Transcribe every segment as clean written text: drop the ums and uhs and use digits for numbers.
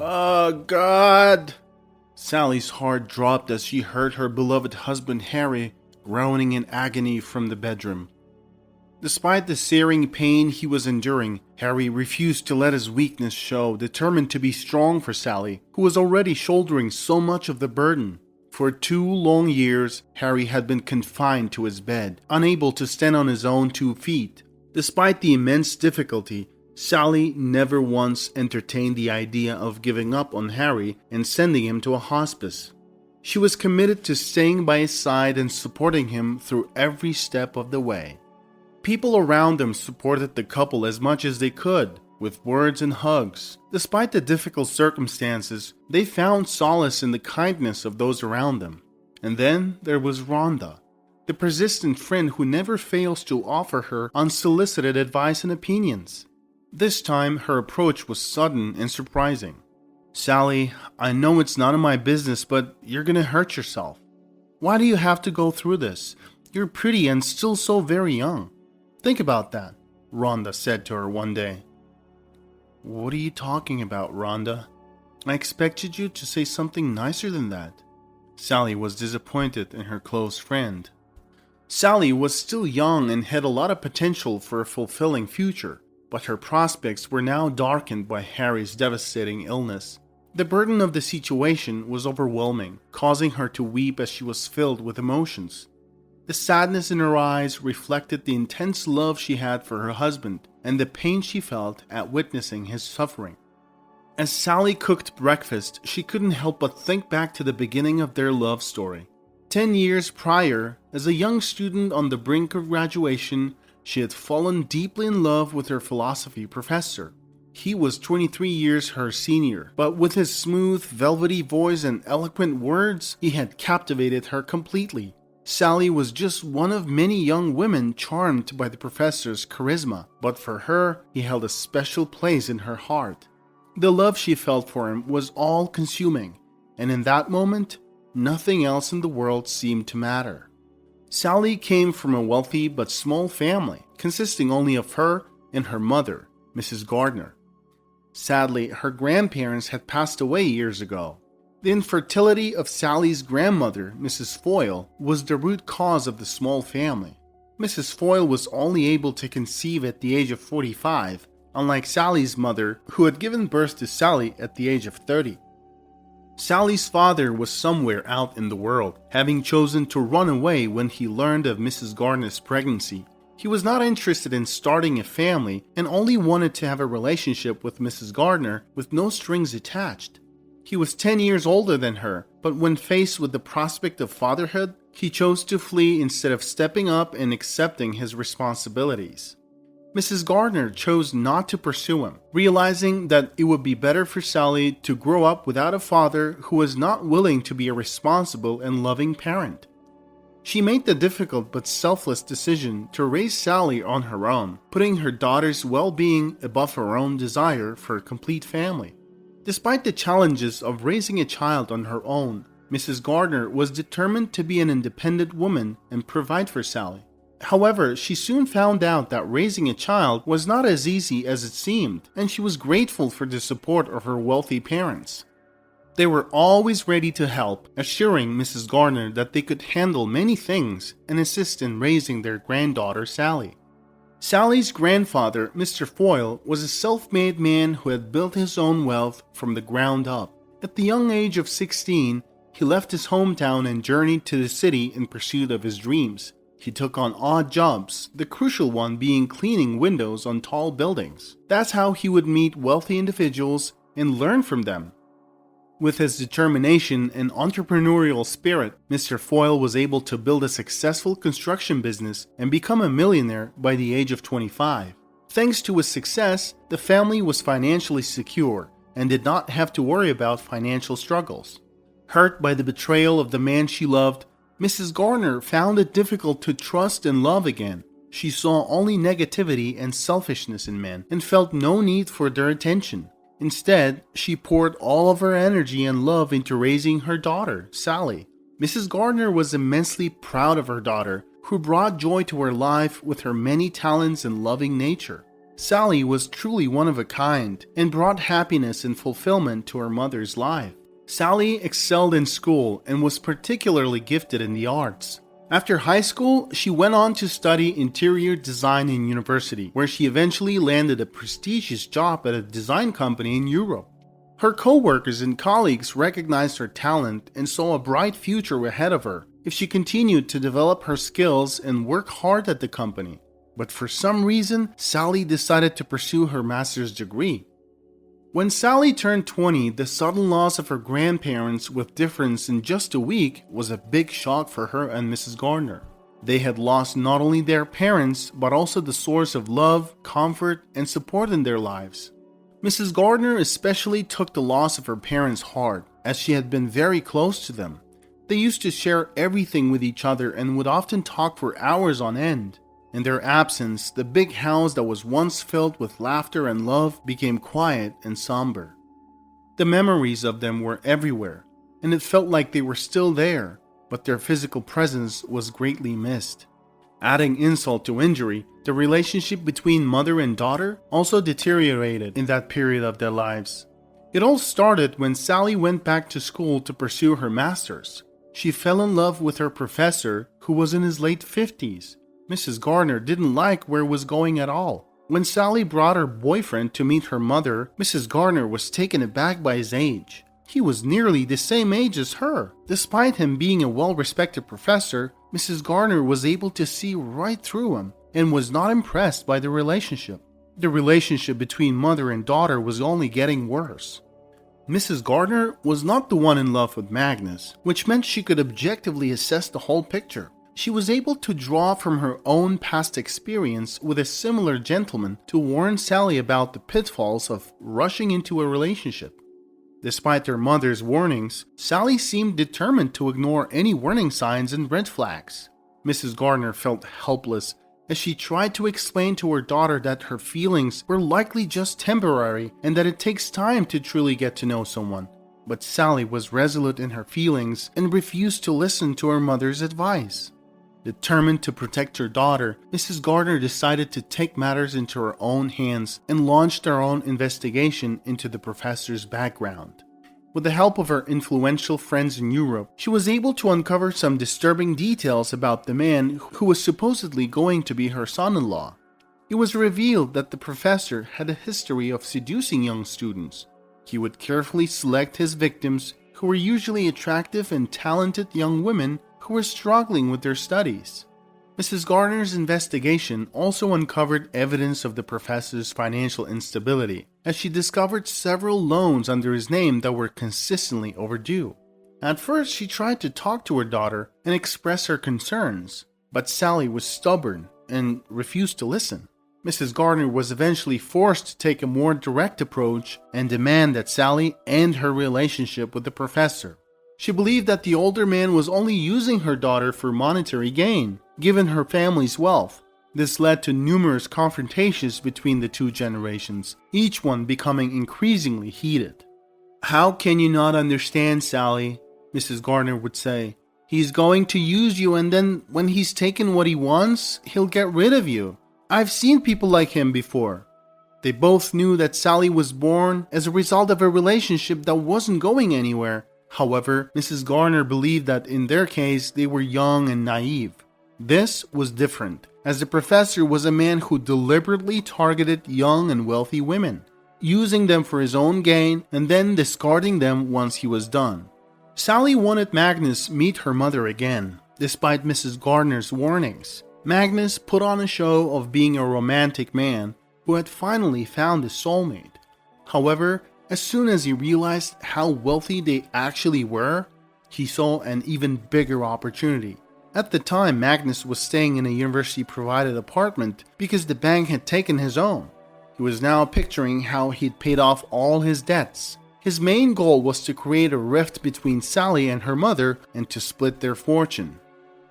Oh, God! Sally's heart dropped as she heard her beloved husband Harry groaning in agony from the bedroom. Despite the searing pain he was enduring, Harry refused to let his weakness show, determined to be strong for Sally, who was already shouldering so much of the burden. For 2 long years, Harry had been confined to his bed, unable to stand on his own 2 feet. Despite the immense difficulty, Sally never once entertained the idea of giving up on Harry and sending him to a hospice. She was committed to staying by his side and supporting him through every step of the way. People around them supported the couple as much as they could, with words and hugs. Despite the difficult circumstances, they found solace in the kindness of those around them. And then there was Rhonda, the persistent friend who never fails to offer her unsolicited advice and opinions. This time, her approach was sudden and surprising. "Sally, I know it's none of my business, but you're gonna hurt yourself. Why do you have to go through this? You're pretty and still so very young. Think about that," Rhonda said to her one day. "What are you talking about, Rhonda? I expected you to say something nicer than that." Sally was disappointed in her close friend. Sally was still young and had a lot of potential for a fulfilling future, but her prospects were now darkened by Harry's devastating illness. The burden of the situation was overwhelming, causing her to weep as she was filled with emotions. The sadness in her eyes reflected the intense love she had for her husband and the pain she felt at witnessing his suffering. As Sally cooked breakfast, she couldn't help but think back to the beginning of their love story. 10 years prior, as a young student on the brink of graduation, she had fallen deeply in love with her philosophy professor. He was 23 years her senior, but with his smooth, velvety voice and eloquent words, he had captivated her completely. Sally was just one of many young women charmed by the professor's charisma, but for her, he held a special place in her heart. The love she felt for him was all-consuming, and in that moment, nothing else in the world seemed to matter. Sally came from a wealthy but small family, consisting only of her and her mother, Mrs. Gardner. Sadly, her grandparents had passed away years ago. The infertility of Sally's grandmother, Mrs. Foyle, was the root cause of the small family. Mrs. Foyle was only able to conceive at the age of 45, unlike Sally's mother, who had given birth to Sally at the age of 30. Sally's father was somewhere out in the world, having chosen to run away when he learned of Mrs. Gardner's pregnancy. He was not interested in starting a family and only wanted to have a relationship with Mrs. Gardner with no strings attached. He was 10 years older than her, but when faced with the prospect of fatherhood, he chose to flee instead of stepping up and accepting his responsibilities. Mrs. Gardner chose not to pursue him, realizing that it would be better for Sally to grow up without a father who was not willing to be a responsible and loving parent. She made the difficult but selfless decision to raise Sally on her own, putting her daughter's well-being above her own desire for a complete family. Despite the challenges of raising a child on her own, Mrs. Gardner was determined to be an independent woman and provide for Sally. However, she soon found out that raising a child was not as easy as it seemed, and she was grateful for the support of her wealthy parents. They were always ready to help, assuring Mrs. Gardner that they could handle many things and assist in raising their granddaughter Sally. Sally's grandfather, Mr. Foyle, was a self-made man who had built his own wealth from the ground up. At the young age of 16, he left his hometown and journeyed to the city in pursuit of his dreams. He took on odd jobs, the crucial one being cleaning windows on tall buildings. That's how he would meet wealthy individuals and learn from them. With his determination and entrepreneurial spirit, Mr. Foyle was able to build a successful construction business and become a millionaire by the age of 25. Thanks to his success, the family was financially secure and did not have to worry about financial struggles. Hurt by the betrayal of the man she loved, Mrs. Gardner found it difficult to trust and love again. She saw only negativity and selfishness in men and felt no need for their attention. Instead, she poured all of her energy and love into raising her daughter, Sally. Mrs. Gardner was immensely proud of her daughter, who brought joy to her life with her many talents and loving nature. Sally was truly one of a kind and brought happiness and fulfillment to her mother's life. Sally excelled in school and was particularly gifted in the arts. After high school, she went on to study interior design in university, where she eventually landed a prestigious job at a design company in Europe. Her co-workers and colleagues recognized her talent and saw a bright future ahead of her if she continued to develop her skills and work hard at the company. But for some reason, Sally decided to pursue her master's degree. When Sally turned 20, the sudden loss of her grandparents with difference in just a week was a big shock for her and Mrs. Gardner. They had lost not only their parents, but also the source of love, comfort, and support in their lives. Mrs. Gardner especially took the loss of her parents hard, as she had been very close to them. They used to share everything with each other and would often talk for hours on end. In their absence, the big house that was once filled with laughter and love became quiet and somber. The memories of them were everywhere, and it felt like they were still there, but their physical presence was greatly missed. Adding insult to injury, the relationship between mother and daughter also deteriorated in that period of their lives. It all started when Sally went back to school to pursue her master's. She fell in love with her professor, who was in his late 50s. Mrs. Gardner didn't like where it was going at all. When Sally brought her boyfriend to meet her mother, Mrs. Gardner was taken aback by his age. He was nearly the same age as her. Despite him being a well-respected professor, Mrs. Gardner was able to see right through him and was not impressed by the relationship. The relationship between mother and daughter was only getting worse. Mrs. Gardner was not the one in love with Magnus, which meant she could objectively assess the whole picture. She was able to draw from her own past experience with a similar gentleman to warn Sally about the pitfalls of rushing into a relationship. Despite her mother's warnings, Sally seemed determined to ignore any warning signs and red flags. Mrs. Gardner felt helpless as she tried to explain to her daughter that her feelings were likely just temporary and that it takes time to truly get to know someone. But Sally was resolute in her feelings and refused to listen to her mother's advice. Determined to protect her daughter, Mrs. Gardner decided to take matters into her own hands and launched her own investigation into the professor's background. With the help of her influential friends in Europe, she was able to uncover some disturbing details about the man who was supposedly going to be her son-in-law. It was revealed that the professor had a history of seducing young students. He would carefully select his victims, who were usually attractive and talented young women who were struggling with their studies. Mrs. Gardner's investigation also uncovered evidence of the professor's financial instability, as she discovered several loans under his name that were consistently overdue. At first, she tried to talk to her daughter and express her concerns, but Sally was stubborn and refused to listen. Mrs. Gardner was eventually forced to take a more direct approach and demand that Sally end her relationship with the professor. She believed that the older man was only using her daughter for monetary gain, given her family's wealth. This led to numerous confrontations between the two generations, each one becoming increasingly heated. "How can you not understand, Sally?" Mrs. Gardner would say. "He's going to use you, and then when he's taken what he wants, he'll get rid of you. I've seen people like him before." They both knew that Sally was born as a result of a relationship that wasn't going anywhere. However, Mrs. Gardner believed that in their case, they were young and naive. This was different, as the professor was a man who deliberately targeted young and wealthy women, using them for his own gain and then discarding them once he was done. Sally wanted Magnus meet her mother again, despite Mrs. Gardner's warnings. Magnus put on a show of being a romantic man who had finally found his soulmate. However, as soon as he realized how wealthy they actually were, he saw an even bigger opportunity. At the time, Magnus was staying in a university-provided apartment because the bank had taken his own. He was now picturing how he'd paid off all his debts. His main goal was to create a rift between Sally and her mother and to split their fortune.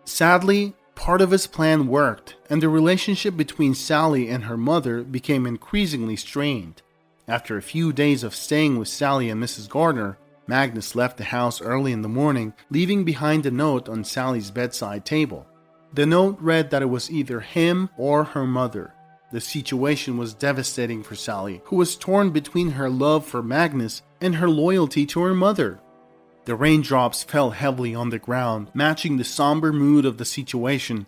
Sadly, part of his plan worked, and the relationship between Sally and her mother became increasingly strained. After a few days of staying with Sally and Mrs. Gardner, Magnus left the house early in the morning, leaving behind a note on Sally's bedside table. The note read that it was either him or her mother. The situation was devastating for Sally, who was torn between her love for Magnus and her loyalty to her mother. The raindrops fell heavily on the ground, matching the somber mood of the situation.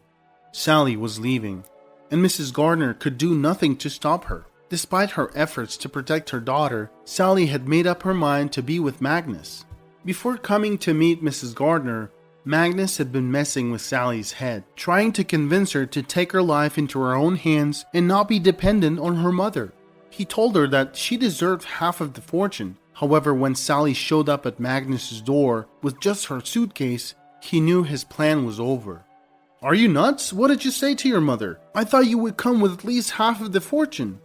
Sally was leaving, and Mrs. Gardner could do nothing to stop her. Despite her efforts to protect her daughter, Sally had made up her mind to be with Magnus. Before coming to meet Mrs. Gardner, Magnus had been messing with Sally's head, trying to convince her to take her life into her own hands and not be dependent on her mother. He told her that she deserved half of the fortune. However, when Sally showed up at Magnus's door with just her suitcase, he knew his plan was over. "Are you nuts? What did you say to your mother? I thought you would come with at least half of the fortune.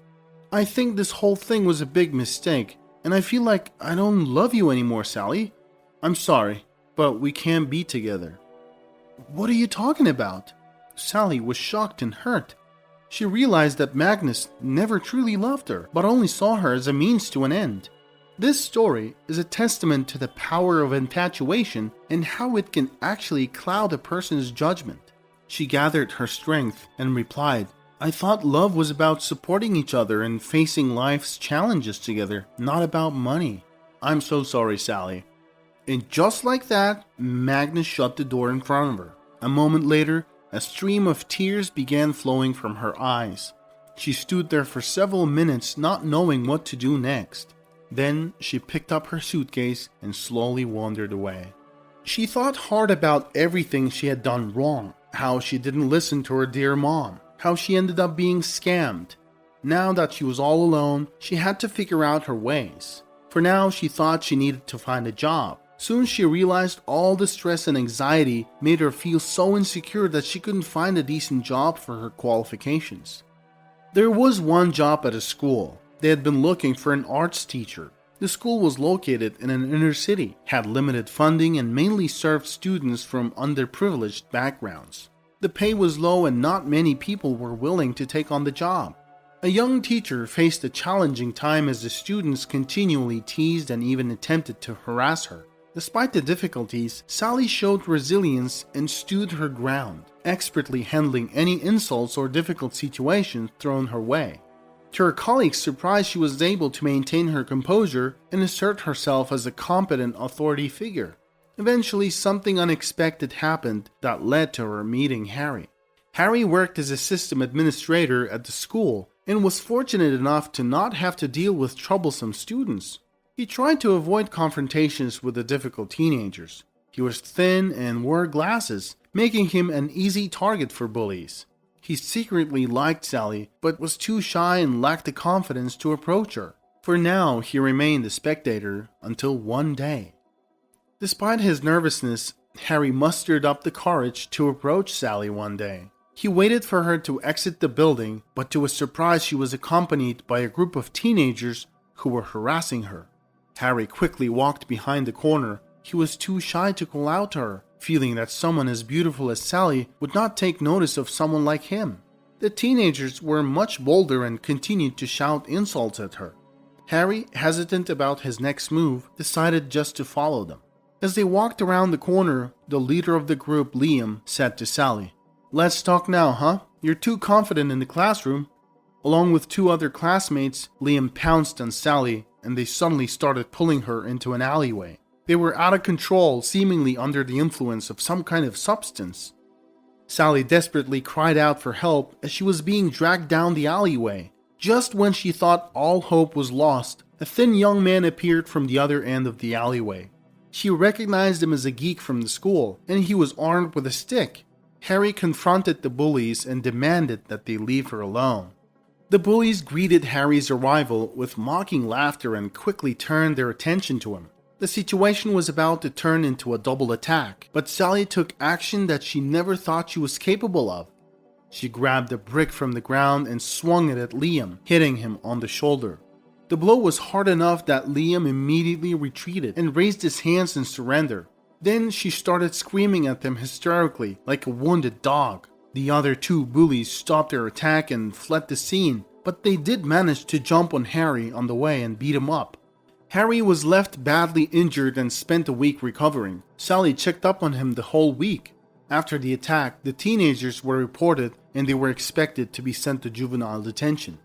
I think this whole thing was a big mistake, and I feel like I don't love you anymore, Sally. I'm sorry, but we can't be together." "What are you talking about?" Sally was shocked and hurt. She realized that Magnus never truly loved her, but only saw her as a means to an end. This story is a testament to the power of infatuation and how it can actually cloud a person's judgment. She gathered her strength and replied, "I thought love was about supporting each other and facing life's challenges together, not about money. I'm so sorry, Sally." And just like that, Magnus shut the door in front of her. A moment later, a stream of tears began flowing from her eyes. She stood there for several minutes, not knowing what to do next. Then she picked up her suitcase and slowly wandered away. She thought hard about everything she had done wrong, how she didn't listen to her dear mom, how she ended up being scammed. Now that she was all alone, she had to figure out her ways. For now, she thought she needed to find a job. Soon she realized all the stress and anxiety made her feel so insecure that she couldn't find a decent job for her qualifications. There was one job at a school. They had been looking for an arts teacher. The school was located in an inner city, had limited funding, and mainly served students from underprivileged backgrounds. The pay was low and not many people were willing to take on the job. A young teacher faced a challenging time as the students continually teased and even attempted to harass her. Despite the difficulties, Sally showed resilience and stood her ground, expertly handling any insults or difficult situations thrown her way. To her colleagues' surprise, she was able to maintain her composure and assert herself as a competent authority figure. Eventually, something unexpected happened that led to her meeting Harry. Harry worked as a system administrator at the school and was fortunate enough to not have to deal with troublesome students. He tried to avoid confrontations with the difficult teenagers. He was thin and wore glasses, making him an easy target for bullies. He secretly liked Sally, but was too shy and lacked the confidence to approach her. For now, he remained a spectator until one day. Despite his nervousness, Harry mustered up the courage to approach Sally one day. He waited for her to exit the building, but to his surprise she was accompanied by a group of teenagers who were harassing her. Harry quickly walked behind the corner. He was too shy to call out to her, feeling that someone as beautiful as Sally would not take notice of someone like him. The teenagers were much bolder and continued to shout insults at her. Harry, hesitant about his next move, decided just to follow them. As they walked around the corner, the leader of the group, Liam, said to Sally, "Let's talk now, huh? You're too confident in the classroom." Along with two other classmates, Liam pounced on Sally, and they suddenly started pulling her into an alleyway. They were out of control, seemingly under the influence of some kind of substance. Sally desperately cried out for help as she was being dragged down the alleyway. Just when she thought all hope was lost, a thin young man appeared from the other end of the alleyway. She recognized him as a geek from the school, and he was armed with a stick. Harry confronted the bullies and demanded that they leave her alone. The bullies greeted Harry's arrival with mocking laughter and quickly turned their attention to him. The situation was about to turn into a double attack, but Sally took action that she never thought she was capable of. She grabbed a brick from the ground and swung it at Liam, hitting him on the shoulder. The blow was hard enough that Liam immediately retreated and raised his hands in surrender. Then she started screaming at them hysterically, like a wounded dog. The other two bullies stopped their attack and fled the scene, but they did manage to jump on Harry on the way and beat him up. Harry was left badly injured and spent a week recovering. Sally checked up on him the whole week. After the attack, the teenagers were reported and they were expected to be sent to juvenile detention.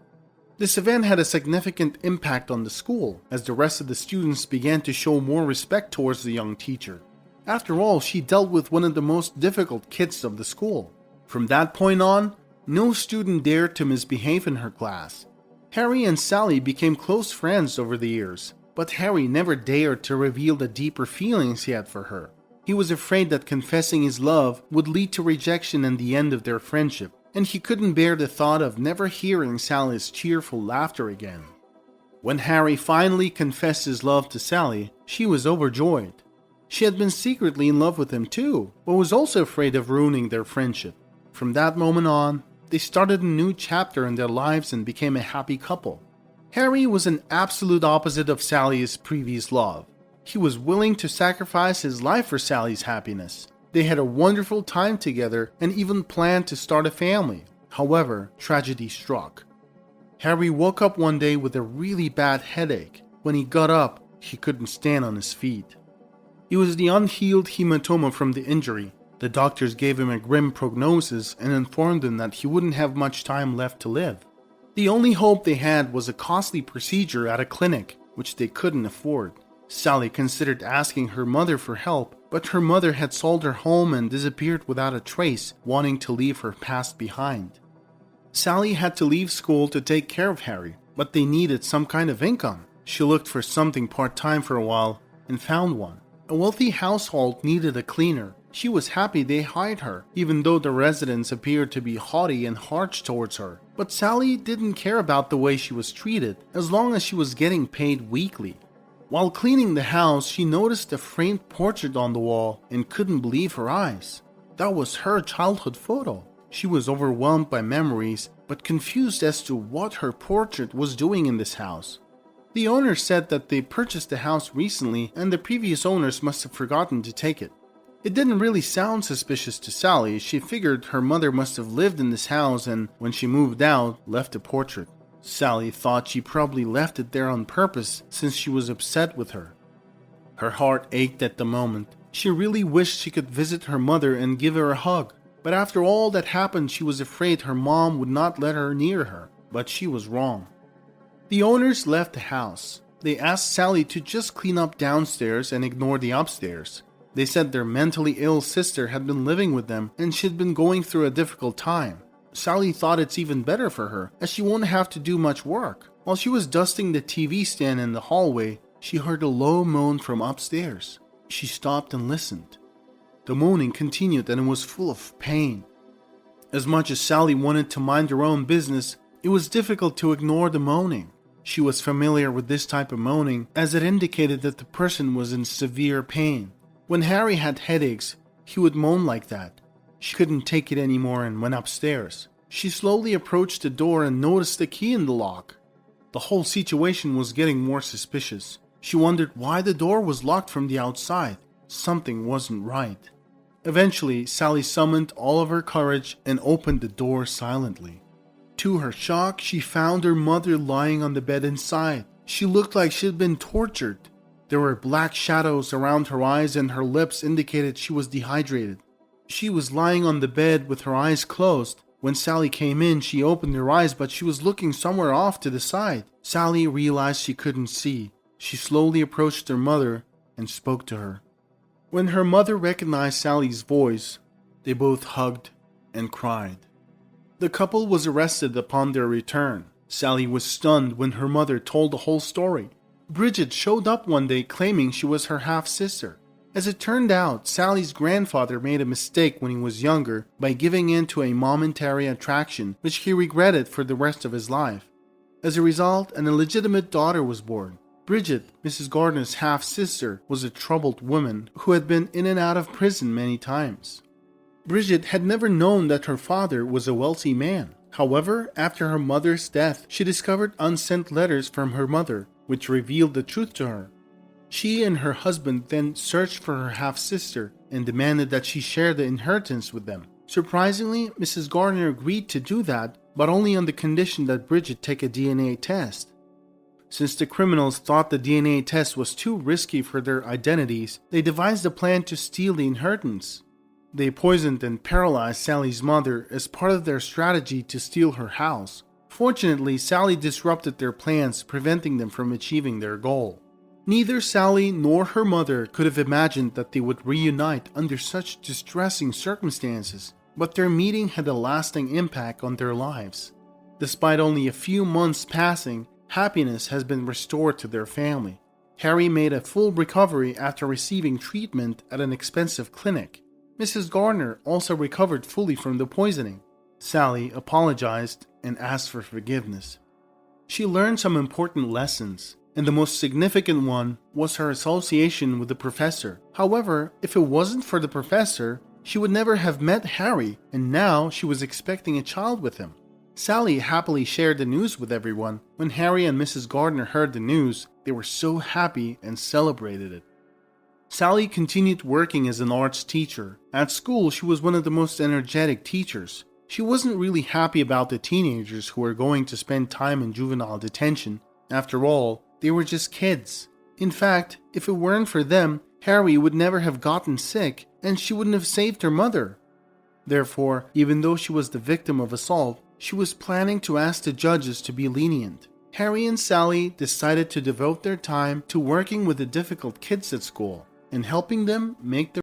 This event had a significant impact on the school, as the rest of the students began to show more respect towards the young teacher. After all, she dealt with one of the most difficult kids of the school. From that point on, no student dared to misbehave in her class. Harry and Sally became close friends over the years, but Harry never dared to reveal the deeper feelings he had for her. He was afraid that confessing his love would lead to rejection and the end of their friendship, and he couldn't bear the thought of never hearing Sally's cheerful laughter again. When Harry finally confessed his love to Sally, she was overjoyed. She had been secretly in love with him too, but was also afraid of ruining their friendship. From that moment on, they started a new chapter in their lives and became a happy couple. Harry was an absolute opposite of Sally's previous love. He was willing to sacrifice his life for Sally's happiness. They had a wonderful time together and even planned to start a family. However, tragedy struck. Harry woke up one day with a really bad headache. When he got up, he couldn't stand on his feet. It was the unhealed hematoma from the injury. The doctors gave him a grim prognosis and informed him that he wouldn't have much time left to live. The only hope they had was a costly procedure at a clinic, which they couldn't afford. Sally considered asking her mother for help, but her mother had sold her home and disappeared without a trace, wanting to leave her past behind. Sally had to leave school to take care of Harry, but they needed some kind of income. She looked for something part-time for a while and found one. A wealthy household needed a cleaner. She was happy they hired her, even though the residents appeared to be haughty and harsh towards her. But Sally didn't care about the way she was treated, as long as she was getting paid weekly. While cleaning the house, she noticed a framed portrait on the wall and couldn't believe her eyes. That was her childhood photo. She was overwhelmed by memories, but confused as to what her portrait was doing in this house. The owner said that they purchased the house recently and the previous owners must have forgotten to take it. It didn't really sound suspicious to Sally. She figured her mother must have lived in this house and, when she moved out, left the portrait. Sally thought she probably left it there on purpose since she was upset with her. Her heart ached at the moment. She really wished she could visit her mother and give her a hug. But after all that happened, she was afraid her mom would not let her near her. But she was wrong. The owners left the house. They asked Sally to just clean up downstairs and ignore the upstairs. They said their mentally ill sister had been living with them and she'd been going through a difficult time. Sally thought it's even better for her, as she won't have to do much work. While she was dusting the TV stand in the hallway, she heard a low moan from upstairs. She stopped and listened. The moaning continued and it was full of pain. As much as Sally wanted to mind her own business, it was difficult to ignore the moaning. She was familiar with this type of moaning, as it indicated that the person was in severe pain. When Harry had headaches, he would moan like that. She couldn't take it anymore and went upstairs. She slowly approached the door and noticed the key in the lock. The whole situation was getting more suspicious. She wondered why the door was locked from the outside. Something wasn't right. Eventually, Sally summoned all of her courage and opened the door silently. To her shock, she found her mother lying on the bed inside. She looked like she'd been tortured. There were black shadows around her eyes and her lips indicated she was dehydrated. She was lying on the bed with her eyes closed. When Sally came in, she opened her eyes, but she was looking somewhere off to the side. Sally realized she couldn't see. She slowly approached her mother and spoke to her. When her mother recognized Sally's voice, they both hugged and cried. The couple was arrested upon their return. Sally was stunned when her mother told the whole story. Bridget showed up one day claiming she was her half-sister. As it turned out, Sally's grandfather made a mistake when he was younger by giving in to a momentary attraction which he regretted for the rest of his life. As a result, an illegitimate daughter was born. Bridget, Mrs. Gardner's half-sister, was a troubled woman who had been in and out of prison many times. Bridget had never known that her father was a wealthy man. However, after her mother's death, she discovered unsent letters from her mother, which revealed the truth to her. She and her husband then searched for her half-sister and demanded that she share the inheritance with them. Surprisingly, Mrs. Gardner agreed to do that, but only on the condition that Bridget take a DNA test. Since the criminals thought the DNA test was too risky for their identities, they devised a plan to steal the inheritance. They poisoned and paralyzed Sally's mother as part of their strategy to steal her house. Fortunately, Sally disrupted their plans, preventing them from achieving their goal. Neither Sally nor her mother could have imagined that they would reunite under such distressing circumstances, but their meeting had a lasting impact on their lives. Despite only a few months passing, happiness has been restored to their family. Harry made a full recovery after receiving treatment at an expensive clinic. Mrs. Gardner also recovered fully from the poisoning. Sally apologized and asked for forgiveness. She learned some important lessons, and the most significant one was her association with the professor. However, if it wasn't for the professor, she would never have met Harry, and now she was expecting a child with him. Sally happily shared the news with everyone. When Harry and Mrs. Gardner heard the news, they were so happy and celebrated it. Sally continued working as an arts teacher. At school, she was one of the most energetic teachers. She wasn't really happy about the teenagers who were going to spend time in juvenile detention. After all, they were just kids. In fact, if it weren't for them, Harry would never have gotten sick, and she wouldn't have saved her mother. Therefore, even though she was the victim of assault, she was planning to ask the judges to be lenient. Harry and Sally decided to devote their time to working with the difficult kids at school and helping them make their